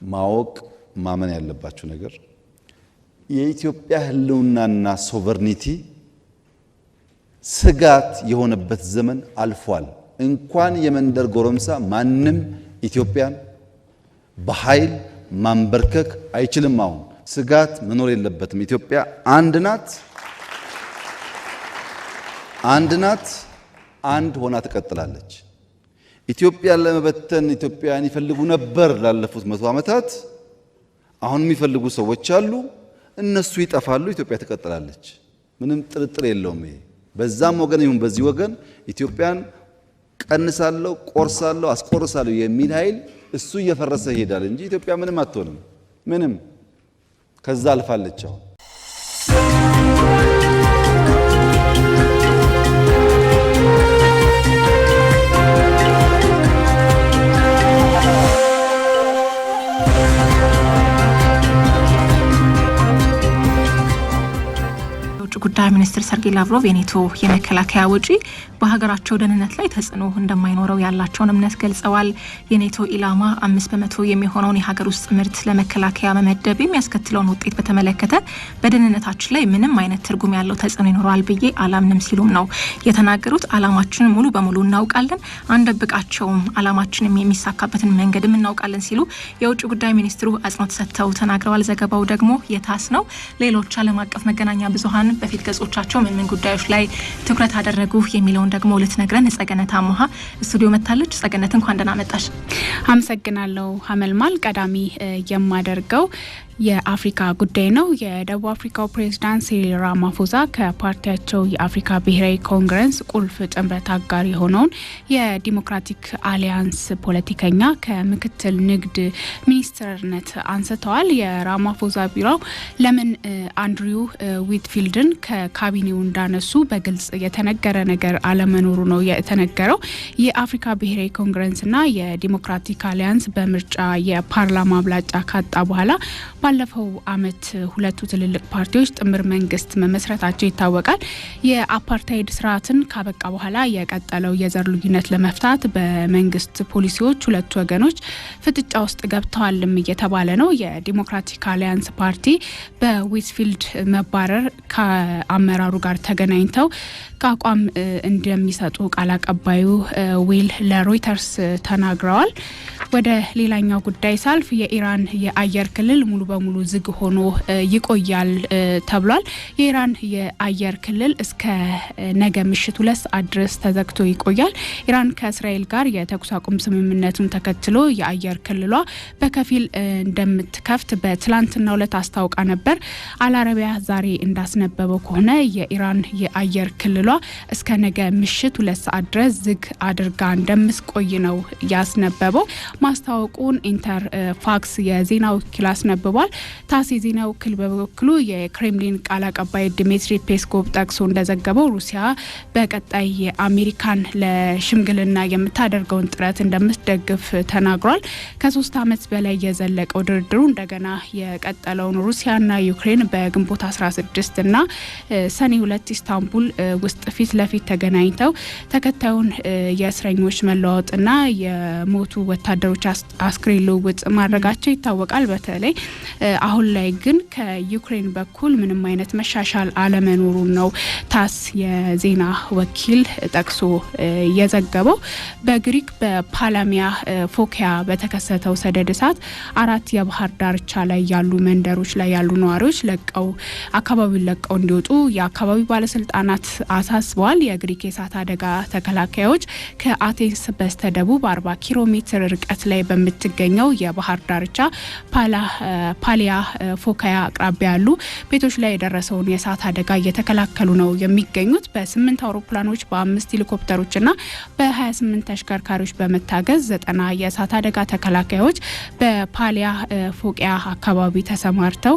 ማወቅ ማመን ያለባችሁ ነገር የኢትዮጵያ ህልውናና ሶቨርኒቲ ስጋት የሆነበት ዘመን አልፏል። እንኳን የመንደር ጎረምሳ ማንም ኢትዮጵያን በኃይል ማንበርከክ አይችልም። አሁን ስጋት መኖር የለበትም። ኢትዮጵያ አንድ ናት፣ አንድ ሆና ትቀጥላለች። ኢትዮጵያን ለመበተን ኢትዮጵያን ይፈልጉ ነበር ላለፉት 100 ዓመታት። አሁን የሚፈልጉ ሰዎች አሉ። እነሱ ይጠፋሉ፣ ኢትዮጵያ ትቀጥላለች። ምንም ጥርጥር የለውም። ይሄ በዛም ወገን ይሁን በዚህ ወገን ኢትዮጵያን ቀንሳለሁ፣ ቆርሳለሁ፣ አስቆርሳለሁ የሚል ኃይል እሱ እየፈረሰ ይሄዳል እንጂ ኢትዮጵያ ምንም አትሆንም። ምንም ከዛ አልፋለች። አሁን ጉዳይ ሚኒስትር ሰርጌይ ላቭሮቭ የኔቶ የመከላከያ ወጪ በሀገራቸው ደህንነት ላይ ተጽዕኖ እንደማይኖረው ያላቸውን እምነት ገልጸዋል። የኔቶ ኢላማ 5% የሚሆነውን የሀገር ውስጥ ምርት ለመከላከያ መመደብ የሚያስከትለውን ውጤት በተመለከተ በደህንነታችን ላይ ምንም አይነት ትርጉም ያለው ተጽዕኖ ይኖራል ብዬ አላምንም ሲሉም ነው የተናገሩት። አላማችንን ሙሉ በሙሉ እናውቃለን፣ አንደብቃቸውም፣ አላማችንም የሚሳካበትን መንገድም እናውቃለን ሲሉ የውጭ ጉዳይ ሚኒስትሩ አጽንኦት ሰጥተው ተናግረዋል። ዘገባው ደግሞ የታስ ነው። ሌሎች ዓለም አቀፍ መገናኛ ብዙሃን በፊት ገጾቻቸው ምን ጉዳዮች ላይ ትኩረት አደረጉ የሚለውን ደግሞ ልትነግረን ጸገነት አማሃ ስቱዲዮ መታለች። ጸገነት እንኳን ደህና መጣሽ። አመሰግናለሁ ሀመልማል። ቀዳሚ የማደርገው የአፍሪካ ጉዳይ ነው። የደቡብ አፍሪካው ፕሬዝዳንት ሲሪል ራማፎዛ ከፓርቲያቸው የአፍሪካ ብሔራዊ ኮንግረስ ቁልፍ ጥምረት አጋር የሆነውን የዲሞክራቲክ አሊያንስ ፖለቲከኛ ከምክትል ንግድ ሚኒስትርነት አንስተዋል። የራማፎዛ ቢሮ ለምን አንድሪው ዊትፊልድን ከካቢኔው እንዳነሱ በግልጽ የተነገረ ነገር አለመኖሩ ነው የተነገረው። የአፍሪካ ብሔራዊ ኮንግረስና የዲሞክራቲክ አሊያንስ በምርጫ የፓርላማ አብላጫ ካጣ በኋላ ባለፈው አመት ሁለቱ ትልልቅ ፓርቲዎች ጥምር መንግስት መመስረታቸው ይታወቃል። የአፓርታይድ ስርዓትን ካበቃ በኋላ የቀጠለው የዘር ልዩነት ለመፍታት በመንግስት ፖሊሲዎች ሁለቱ ወገኖች ፍጥጫ ውስጥ ገብተዋልም እየተባለ ነው። የዲሞክራቲክ አሊያንስ ፓርቲ በዊትፊልድ መባረር ከአመራሩ ጋር ተገናኝተው አቋም እንደሚሰጡ ቃል አቀባዩ ዊል ለሮይተርስ ተናግረዋል። ወደ ሌላኛው ጉዳይ ሳልፍ የኢራን የአየር ክልል ሙሉ በሙሉ ዝግ ሆኖ ይቆያል ተብሏል። የኢራን የአየር ክልል እስከ ነገ ምሽት 2 ሰዓት ድረስ ተዘግቶ ይቆያል። ኢራን ከእስራኤል ጋር የተኩስ አቁም ስምምነቱን ተከትሎ የአየር ክልሏ በከፊል እንደምትከፍት በትላንትናው ዕለት አስታውቃ ነበር። አልአረቢያ ዛሬ እንዳስነበበው ከሆነ የኢራን የአየር ክልሏ እስከ ነገ ምሽት 2 ሰዓት ድረስ ዝግ አድርጋ እንደምትቆይ ነው ያስነበበው። ማስታወቁን ኢንተርፋክስ የዜና ወኪል አስነብቧል። ታስ የዜና ወኪል በበኩሉ የክሬምሊን ቃል አቀባይ ዲሚትሪ ፔስኮቭ ጠቅሶ እንደዘገበው ሩሲያ በቀጣይ የአሜሪካን ለሽምግልና የምታደርገውን ጥረት እንደምትደግፍ ተናግሯል። ከ3 ዓመት በላይ የዘለቀው ድርድሩ እንደገና የቀጠለውን ሩሲያና ዩክሬን በግንቦት 16 እና ሰኔ 2 ኢስታንቡል ውስጥ ፊት ለፊት ተገናኝተው ተከታዩን የእስረኞች መለዋወጥና የሞቱ ወታደሮች አስክሬን ልውውጥ ማድረጋቸው ይታወቃል። በተለይ አሁን ላይ ግን ከዩክሬን በኩል ምንም አይነት መሻሻል አለመኖሩን ነው ታስ የዜና ወኪል ጠቅሶ የዘገበው። በግሪክ በፓላሚያ ፎኪያ በተከሰተው ሰደድ እሳት 4 የባህር ዳርቻ ላይ ያሉ መንደሮች ላይ ያሉ ነዋሪዎች አካባቢውን ለቀው እንዲወጡ የአካባቢ ባለስልጣናት አሳስበዋል። የግሪክ የእሳት አደጋ ተከላካዮች ከአቴንስ በስተደቡብ 40 ኪሎ ሜትር ርቀት ላይ በምትገኘው የባህር ዳርቻ ፓሊያ ፎካያ አቅራቢያ ያሉ ቤቶች ላይ የደረሰውን የእሳት አደጋ እየተከላከሉ ነው የሚገኙት። በ8 አውሮፕላኖች በ5 ሄሊኮፕተሮችና በ28 ተሽከርካሪዎች በመታገዝ 90 የእሳት አደጋ ተከላካዮች በፓሊያ ፎኪያ አካባቢ ተሰማርተው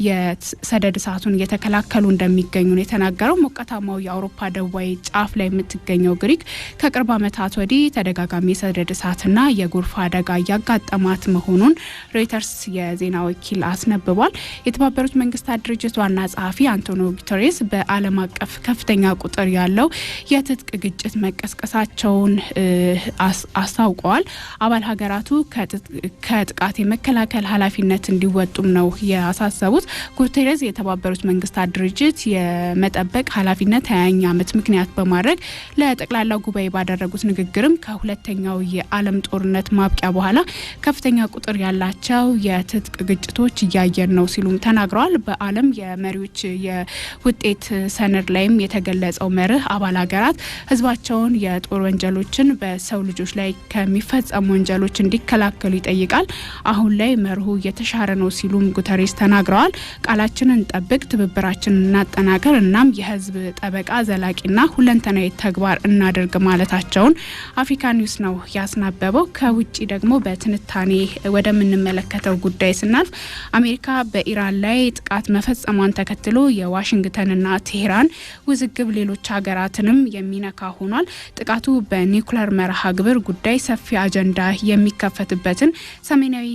የሰደድ እሳቱን እየተከላከሉ እንደሚገኙ ነው የተናገረው። ሞቃታማው የአውሮፓ ደቡባዊ ጫፍ ላይ የምትገኘው ግሪክ ከቅርብ ዓመታት ወዲህ ተደጋጋሚ የሰደድ እሳትና የጎርፍ አደጋ እያጋጠማት መሆኑን ሮይተርስ የዜና ወኪል አስነብቧል። የተባበሩት መንግስታት ድርጅት ዋና ጸሐፊ አንቶኒዮ ጉተሬስ በዓለም አቀፍ ከፍተኛ ቁጥር ያለው የትጥቅ ግጭት መቀስቀሳቸውን አስታውቀዋል። አባል ሀገራቱ ከጥቃት የመከላከል ኃላፊነት እንዲወጡም ነው ያሳሰቡት። ጉተሬስ የተባበሩት መንግስታት ድርጅት የመጠበቅ ኃላፊነት 20ኛ ዓመት ምክንያት በማድረግ ለጠቅላላው ጉባኤ ባደረጉት ንግግርም ከሁለተኛው የዓለም ጦርነት ማብቂያ በኋላ ከፍተኛ ቁጥር ያላቸው የትጥቅ ግጭቶች እያየን ነው ሲሉም ተናግረዋል። በዓለም የመሪዎች የውጤት ሰነድ ላይም የተገለጸው መርህ አባል ሀገራት ህዝባቸውን የጦር ወንጀሎችን በሰው ልጆች ላይ ከሚፈጸሙ ወንጀሎች እንዲከላከሉ ይጠይቃል። አሁን ላይ መርሁ እየተሻረ ነው ሲሉም ጉተሬስ ተናግረዋል። ቃላችንን እንጠብቅ፣ ትብብራችንን እናጠናክር፣ እናም የህዝብ ጠበቃ ዘላቂና ሁለንተናዊ ተግባር እናደርግ ማለታቸውን አፍሪካ ኒውስ ነው ያስናበበው። ከውጪ ደግሞ በትንታኔ ወደምንመለከተው ጉዳይ ስናልፍ አሜሪካ በኢራን ላይ ጥቃት መፈጸሟን ተከትሎ የዋሽንግተንና ቴህራን ውዝግብ ሌሎች ሀገራትንም የሚነካ ሆኗል። ጥቃቱ በኒውክሌር መርሃ ግብር ጉዳይ ሰፊ አጀንዳ የሚከፈትበትን ሰሜናዊ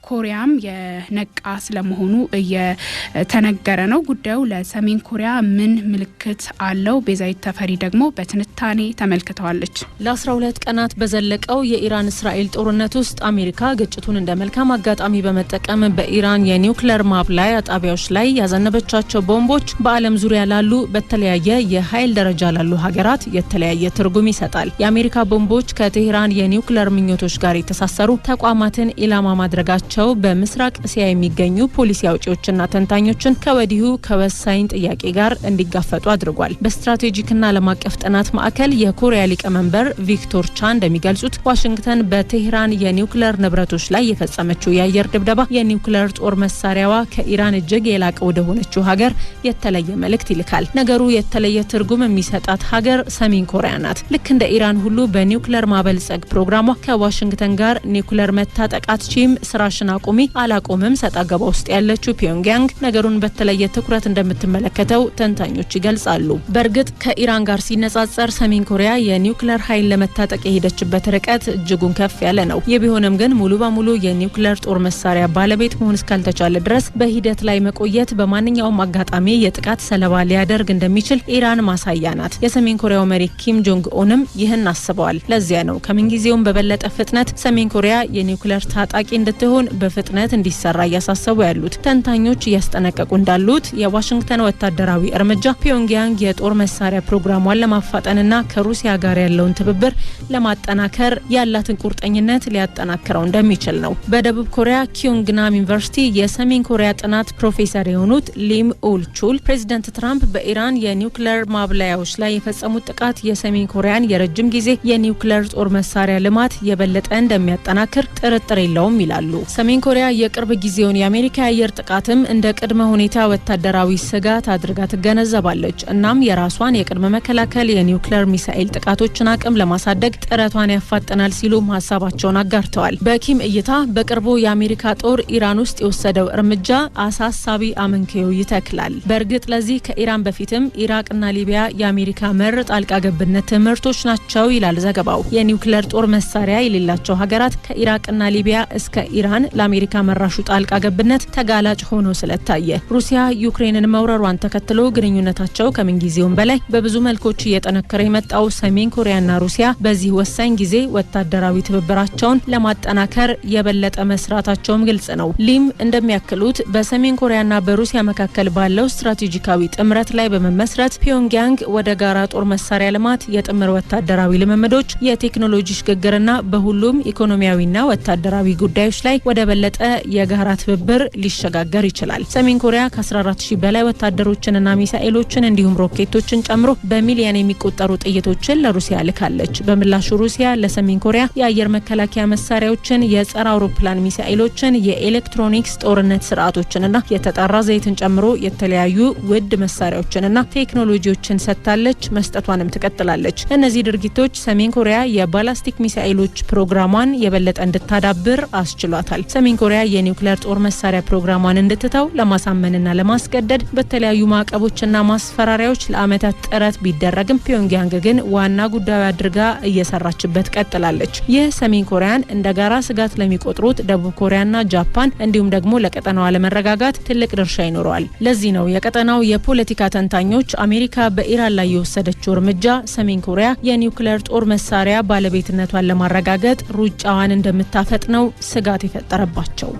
ኮሪያም የነቃ ስለመሆኑ እየተነገረ ነው። ጉዳዩ ለሰሜን ኮሪያ ምን ምልክት አለው? ቤዛዊት ተፈሪ ደግሞ በትንታኔ ተመልክተዋለች። ለ12 ቀናት በዘለቀው የኢራን እስራኤል ጦርነት ውስጥ አሜሪካ ግጭቱን እንደ መልካም አጋጣሚ በመጠቀም በኢራን የኒውክሌር ማብላያ ጣቢያዎች ላይ ያዘነበቻቸው ቦምቦች በዓለም ዙሪያ ላሉ በተለያየ የኃይል ደረጃ ላሉ ሀገራት የተለያየ ትርጉም ይሰጣል። የአሜሪካ ቦምቦች ከቴህራን የኒውክሌር ምኞቶች ጋር የተሳሰሩ ተቋማትን ኢላማ ማድረጋቸው በምስራቅ እስያ የሚገኙ ፖሊሲ አውጪዎችና ተንታኞችን ከወዲሁ ከወሳኝ ጥያቄ ጋር እንዲጋፈጡ አድርጓል። በስትራቴጂክና ዓለም አቀፍ ጥናት ማዕከል የኮሪያ ሊቀመንበር ቪክቶር ቻን እንደሚገልጹት ዋሽንግተን በቴህራን የኒውክሌር ንብረቶች ላይ የፈጸመችው የአየር ድብደባ የኒውክሌር ጦር መሳሪያዋ ከኢራን እጅግ የላቀ ወደ ሆነችው ሀገር የተለየ መልእክት ይልካል። ነገሩ የተለየ ትርጉም የሚሰጣት ሀገር ሰሜን ኮሪያ ናት። ልክ እንደ ኢራን ሁሉ በኒውክሌር ማበልጸግ ፕሮግራሟ ከዋሽንግተን ጋር ኒውክሌር መታጠቃትቺም ስራሽን አቁሚ አላቆምም ሰጣ ገባ ውስጥ ያለችው ፒዮንግያንግ ነገሩን በተለየ ትኩረት እንደምትመለከተው ተንታኞች ይገልጻሉ። በእርግጥ ከኢራን ጋር ሲነጻጸር ሰሜን ኮሪያ የኒውክሌር ኃይል ለመታጠቅ የሄደችበት ርቀት እጅጉን ከፍ ያለ ነው። የቢሆንም ግን ሙሉ በሙሉ የኒውክሌር ጦር መሳሪያ ባለቤት መሆን እስካልተቻለ ድረስ በሂደት ላይ መቆየት በማንኛውም አጋጣሚ የጥቃት ሰለባ ሊያደርግ እንደሚችል ኢራን ማሳያ ናት። የሰሜን ኮሪያው መሪ ኪም ጆንግ ኡንም ይህን አስበዋል። ለዚያ ነው ከምንጊዜውም በበለጠ ፍጥነት ሰሜን ኮሪያ የኒውክሌር ታጣቂ እንድትሆን በፍጥነት እንዲሰራ እያሳሰቡ ያሉት። ተንታኞች እያስጠነቀቁ እንዳሉት የዋሽንግተን ወታደራዊ እርምጃ ፒዮንግያንግ የጦር መሳሪያ ፕሮግራሟን ለማፋጠንና ከሩሲያ ጋር ያለውን ትብብር ለማጠናከር ያላትን ቁርጠኝነት ሊያጠናክረው እንደሚችል ነው። በደቡብ ኮሪያ ኪዮንግናም ዩኒቨርሲቲ የሰሜን ኮሪያ ጥናት ፕሮፌሰር የሆኑት ሊም ኡልቹል ፕሬዚዳንት ትራምፕ በኢራን የኒውክሌር ማብላያዎች ላይ የፈጸሙት ጥቃት የሰሜን ኮሪያን የረጅም ጊዜ የኒውክሌር ጦር መሳሪያ ልማት የበለጠ እንደሚያጠናክር ጥርጥር የለውም ይላሉ። ሰሜን ኮሪያ የቅርብ ጊዜውን የአሜሪካ የአየር ጥቃትም እንደ ቅድመ ሁኔታ ወታደራዊ ስጋት አድርጋ ትገነዘባለች። እናም የራሷን የቅድመ መከላከል የኒውክሌር ሚሳኤል ጥቃቶችን አቅም ለማሳደግ ጥረቷን ያፋጥናል ሲሉ ሀሳባቸውን አጋርተዋል። በኪም እይታ በቅርቡ የአሜሪካ ጦር ኢራን ውስጥ የወሰደው እርምጃ አሳሳቢ አመንክዮ ይተክላል። በእርግጥ ለዚህ ከኢራን በፊትም ኢራቅና ሊቢያ የአሜሪካ መር ጣልቃ ገብነት ትምህርቶች ናቸው ይላል ዘገባው። የኒውክሌር ጦር መሳሪያ የሌላቸው ሀገራት ከኢራቅና ሊቢያ እስከ ኢራን ለአሜሪካ መራሹ ጣልቃ ገብነት ተጋላጭ ሆኖ ስለታየ ሩሲያ ዩክሬንን መውረሯን ተከትሎ ግንኙነታቸው ከምንጊዜውም በላይ በብዙ መልኮች እየጠነከረ የመጣው ሰሜን ኮሪያና ሩሲያ በዚህ ወሳኝ ጊዜ ወታደራዊ ትብብራቸውን ለማጠናከር የበለጠ መስራታቸውም ግልጽ ነው። ሊም እንደሚያክሉት በሰሜን ኮሪያና በሩሲያ መካከል ባለው ስትራቴጂካዊ ጥምረት ላይ በመመስረት ፒዮንግያንግ ወደ ጋራ ጦር መሳሪያ ልማት፣ የጥምር ወታደራዊ ልምምዶች፣ የቴክኖሎጂ ሽግግርና በሁሉም ኢኮኖሚያዊና ወታደራዊ ጉዳዮች ላይ ወደ በለጠ የጋራ ትብብር ሊሸጋገር ይችላል። ሰሜን ኮሪያ ከ14000 በላይ ወታደሮችንና ሚሳኤሎችን እንዲሁም ሮኬቶችን ጨምሮ በሚሊዮን የሚቆጠሩ ጥይቶችን ለሩሲያ ልካለች። በምላሹ ሩሲያ ለሰሜን ኮሪያ የአየር መከላከያ መሳሪያዎችን፣ የጸረ አውሮፕላን ሚሳኤሎችን፣ የኤሌክትሮኒክስ ጦርነት ስርዓቶችንና የተጣራ ዘይትን ጨምሮ የተለያዩ ውድ መሳሪያዎችንና ቴክኖሎጂዎችን ሰጥታለች፣ መስጠቷንም ትቀጥላለች። እነዚህ ድርጊቶች ሰሜን ኮሪያ የባላስቲክ ሚሳኤሎች ፕሮግራሟን የበለጠ እንድታዳብር አስችሏታል። ሰሜን ኮሪያ የኒውክሌር ጦር መሳሪያ ፕሮግራሟን እንድትተው ለማሳመንና ለማስገደድ የተለያዩ ማዕቀቦችና ማስፈራሪያዎች ለአመታት ጥረት ቢደረግም ፒዮንግያንግ ግን ዋና ጉዳዩ አድርጋ እየሰራችበት ቀጥላለች። ይህ ሰሜን ኮሪያን እንደ ጋራ ስጋት ለሚቆጥሩት ደቡብ ኮሪያና ጃፓን እንዲሁም ደግሞ ለቀጠናው አለመረጋጋት ትልቅ ድርሻ ይኖረዋል። ለዚህ ነው የቀጠናው የፖለቲካ ተንታኞች አሜሪካ በኢራን ላይ የወሰደችው እርምጃ ሰሜን ኮሪያ የኒውክሌር ጦር መሳሪያ ባለቤትነቷን ለማረጋገጥ ሩጫዋን እንደምታፈጥነው ስጋት የፈጠረባቸው።